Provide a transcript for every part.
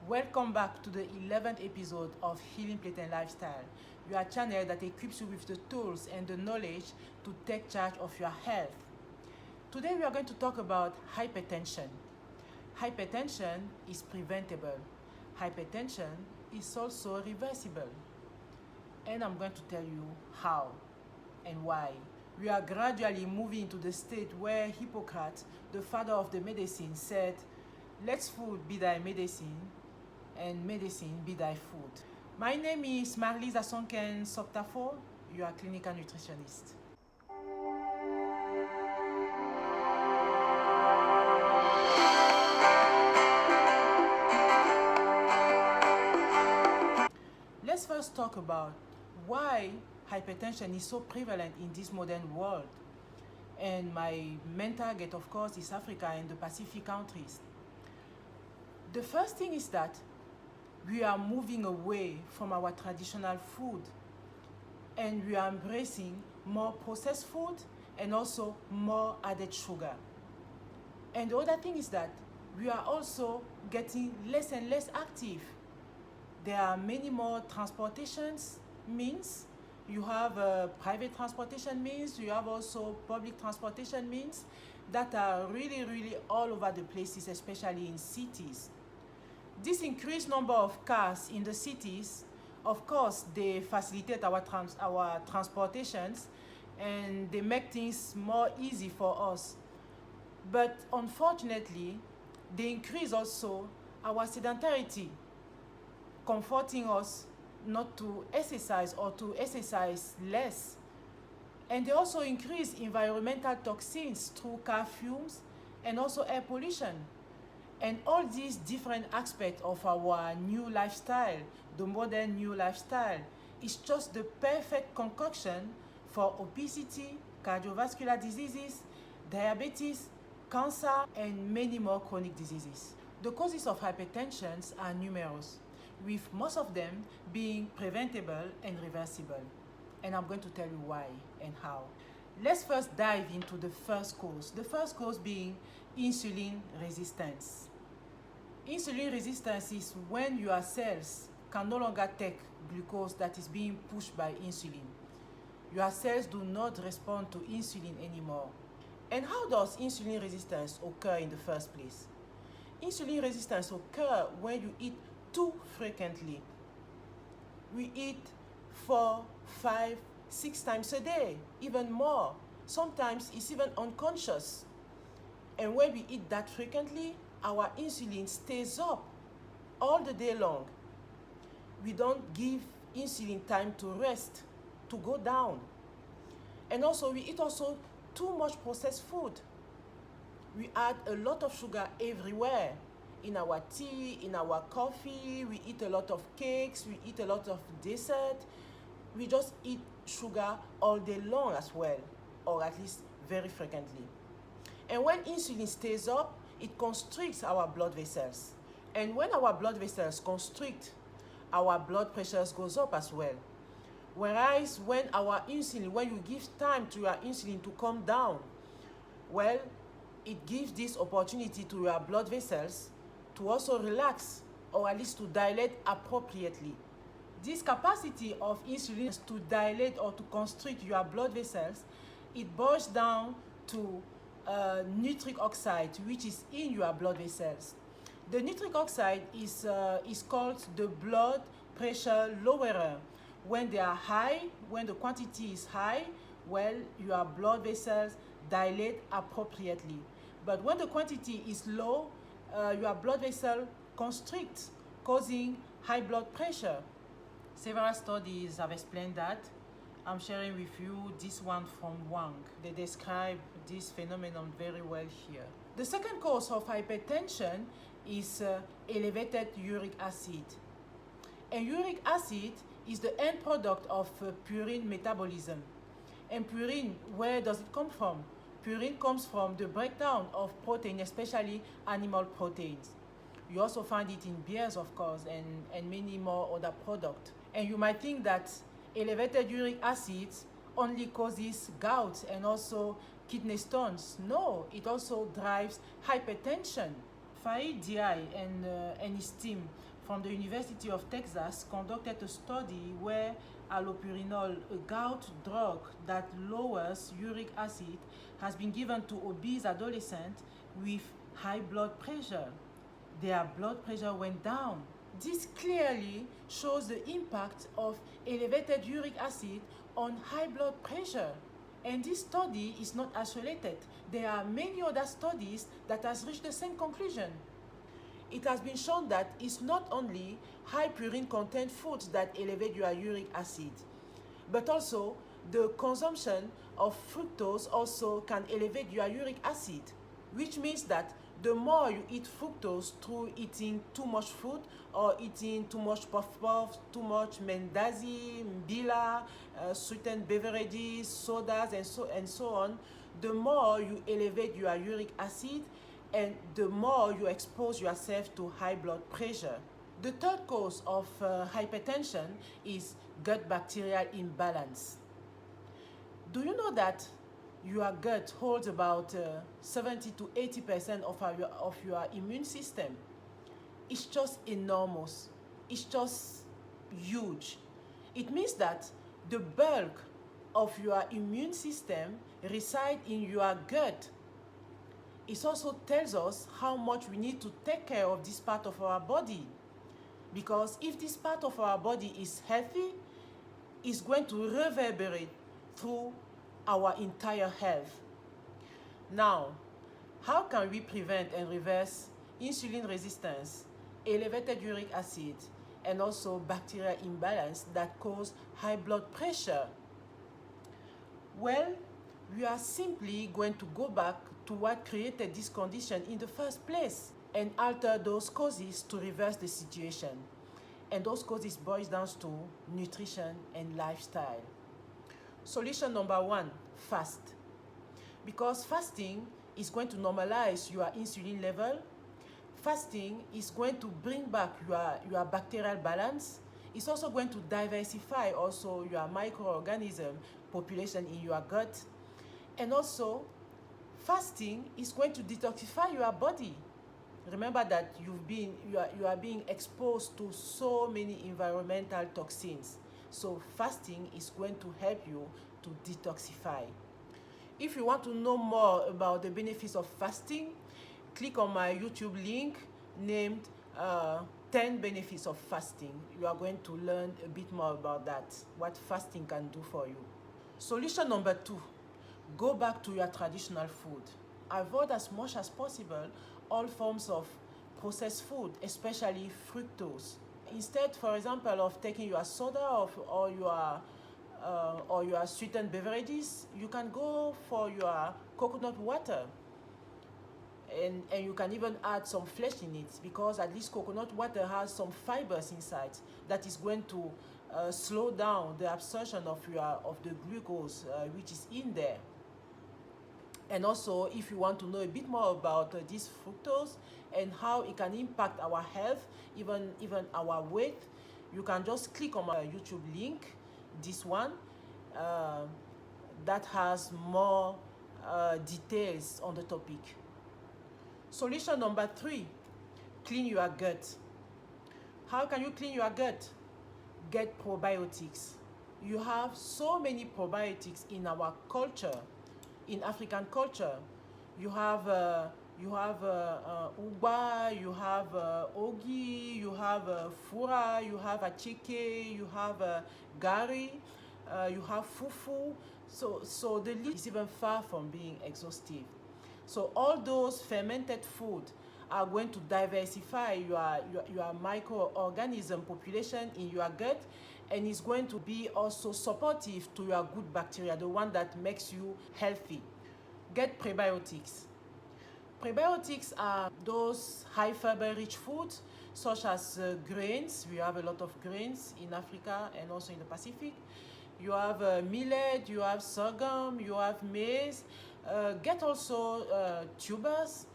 Welcome back to the 11th episode of Healing Plate and Lifestyle, your channel that equips you with the tools and the knowledge to take charge of your health. Today we are going to talk about hypertension. Hypertension is preventable. Hypertension is also reversible. And I'm going to tell you how and why. We are gradually moving to the state where Hippocrates, the father of the medicine, said, "Let food be thy medicine, and medicine be thy food." My name is Marlise Asonken Soptafo. You are a clinical nutritionist. Let's first talk about why hypertension is so prevalent in this modern world. And my main target, of course, is Africa and the Pacific countries. The first thing is that we are moving away from our traditional food and we are embracing more processed food and also more added sugar. And the other thing is that we are also getting less and less active. There are many more transportations means. You have private transportation means, you have also public transportation means that are really all over the places, especially in cities. This increased number of cars in the cities, of course, they facilitate our transportations and they make things more easy for us. But unfortunately, they increase also our sedentarity, comforting us not to exercise or to exercise less. And they also increase environmental toxins through car fumes and also air pollution. And all these different aspects of our new lifestyle, the modern new lifestyle, is just the perfect concoction for obesity, cardiovascular diseases, diabetes, cancer, and many more chronic diseases. The causes of hypertension are numerous, with most of them being preventable and reversible. And I'm going to tell you why and how. Let's first dive into the first cause. The first cause being insulin resistance. Insulin resistance is when your cells can no longer take glucose that is being pushed by insulin. Your cells do not respond to insulin anymore. And how does insulin resistance occur in the first place? Insulin resistance occurs when you eat too frequently. We eat 4, 5, 6 times a day, even more. Sometimes it's even unconscious. And when we eat that frequently, our insulin stays up all the day long. We don't give insulin time to rest, to go down. And also we eat also too much processed food. We add a lot of sugar everywhere. In our tea, in our coffee, we eat a lot of cakes, we eat a lot of dessert. We just eat sugar all day long as well, or at least very frequently. And when insulin stays up, it constricts our blood vessels. And when our blood vessels constrict, our blood pressures goes up as well. Whereas when you give time to your insulin to come down, well, it gives this opportunity to your blood vessels to also relax or at least to dilate appropriately. This capacity of insulin to dilate or to constrict your blood vessels, it boils down to nitric oxide, which is in your blood vessels. The nitric oxide is called the blood pressure lowerer. When they are high, when the quantity is high, well, your blood vessels dilate appropriately. But when the quantity is low, your blood vessel constricts, causing high blood pressure. Several studies have explained that. I'm sharing with you this one from Wang. They describe this phenomenon very well here. The second cause of hypertension is elevated uric acid. And uric acid is the end product of purine metabolism. And purine, where does it come from? Purine comes from the breakdown of protein, especially animal proteins. You also find it in beers, of course, and many more other products. And you might think that elevated uric acid only causes gout and also kidney stones. No, it also drives hypertension. Farid Diaye and his team from the University of Texas conducted a study where allopurinol, a gout drug that lowers uric acid, has been given to obese adolescents with high blood pressure. Their blood pressure went down. This clearly shows the impact of elevated uric acid on high blood pressure. And this study is not isolated. There are many other studies that has reached the same conclusion. It has been shown that it's not only high purine content foods that elevate your uric acid, but also the consumption of fructose also can elevate your uric acid, which means that the more you eat fructose through eating too much food or eating too much puff, too much Mendazi, Mbila, sweetened beverages, sodas, and so on, the more you elevate your uric acid and the more you expose yourself to high blood pressure. The third cause of hypertension is gut bacterial imbalance. Do you know that your gut holds about 70 to 80% of your immune system? It's just enormous. It's just huge. It means that the bulk of your immune system resides in your gut. It also tells us how much we need to take care of this part of our body. Because if this part of our body is healthy, it's going to reverberate through our entire health. Now, how can we prevent and reverse insulin resistance, elevated uric acid, and also bacterial imbalance that cause high blood pressure? Well, we are simply going to go back to what created this condition in the first place and alter those causes to reverse the situation. And those causes boils down to nutrition and lifestyle. Solution number one, fast. Because fasting is going to normalize your insulin level. Fasting is going to bring back your bacterial balance. It's also going to diversify also your microorganism population in your gut. And also, fasting is going to detoxify your body. Remember that you are being exposed to so many environmental toxins. So fasting is going to help you to detoxify. If you want to know more about the benefits of fasting, click on my YouTube link named 10 benefits of fasting. You are going to learn a bit more about that, what fasting can do for you. Solution number two, go back to your traditional food. Avoid as much as possible all forms of processed food, especially fructose. Instead, for example, of taking your soda or your sweetened beverages, you can go for your coconut water. And you can even add some flesh in it, because at least coconut water has some fibers inside that is going to slow down the absorption of the glucose which is in there. And also, if you want to know a bit more about this fructose and how it can impact our health, even our weight, you can just click on my YouTube link, this one, that has more details on the topic. Solution number three, clean your gut. How can you clean your gut? Get probiotics. You have so many probiotics in our culture. In African culture, you have Ugba, you have Ogi, you have Fura, you have Achike, you have Gari, you have Fufu. So the list is even far from being exhaustive. So all those fermented food are going to diversify your microorganism population in your gut, and it's going to be also supportive to your good bacteria, the one that makes you healthy. Get prebiotics. Prebiotics are those high fiber rich foods such as grains. We have a lot of grains in Africa and also in the Pacific. You have millet, you have sorghum, you have maize. Get also tubers.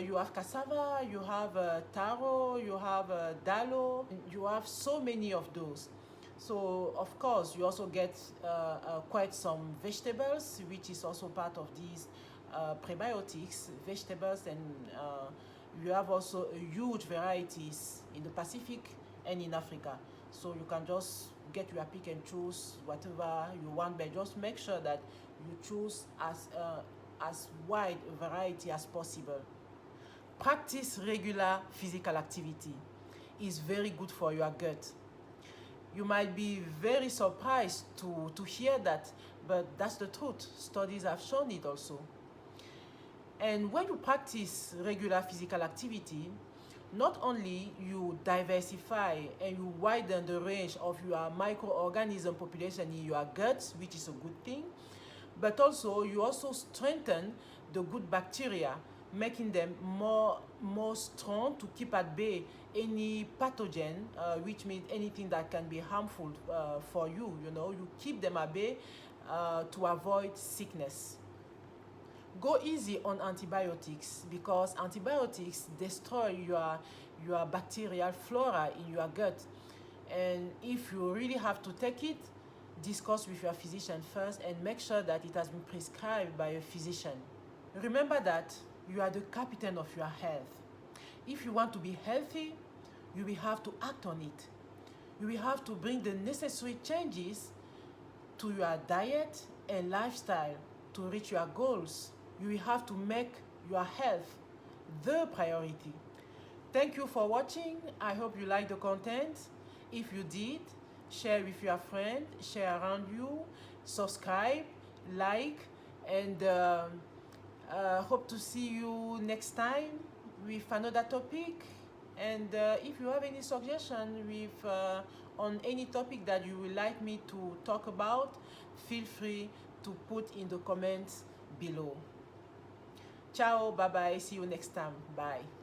You have cassava, you have taro, you have dalo. You have so many of those. So of course you also get quite some vegetables, which is also part of these prebiotics. Vegetables You have also a huge varieties in the Pacific and in Africa. So you can just get your pick and choose whatever you want, but just make sure that you choose as wide a variety as possible. Practice regular physical activity. Is very good for your gut. You might be very surprised to hear that, but that's the truth. Studies have shown it also. And when you practice regular physical activity, not only you diversify and you widen the range of your microorganism population in your gut, which is a good thing, but also you also strengthen the good bacteria, making them more strong to keep at bay any pathogen, which means anything that can be harmful for you. You keep them at bay to avoid sickness. Go easy on antibiotics, because antibiotics destroy your bacterial flora in your gut. And if you really have to take it, discuss with your physician first and make sure that it has been prescribed by a physician. Remember that you are the captain of your health. If you want to be healthy, you will have to act on it. You will have to bring the necessary changes to your diet and lifestyle to reach your goals. You will have to make your health the priority. Thank you for watching. I hope you liked the content. If you did, share with your friend, share around you, subscribe, like, and hope to see you next time with another topic. And if you have any suggestion on any topic that you would like me to talk about, feel free to put in the comments below. Ciao, bye bye, see you next time, bye.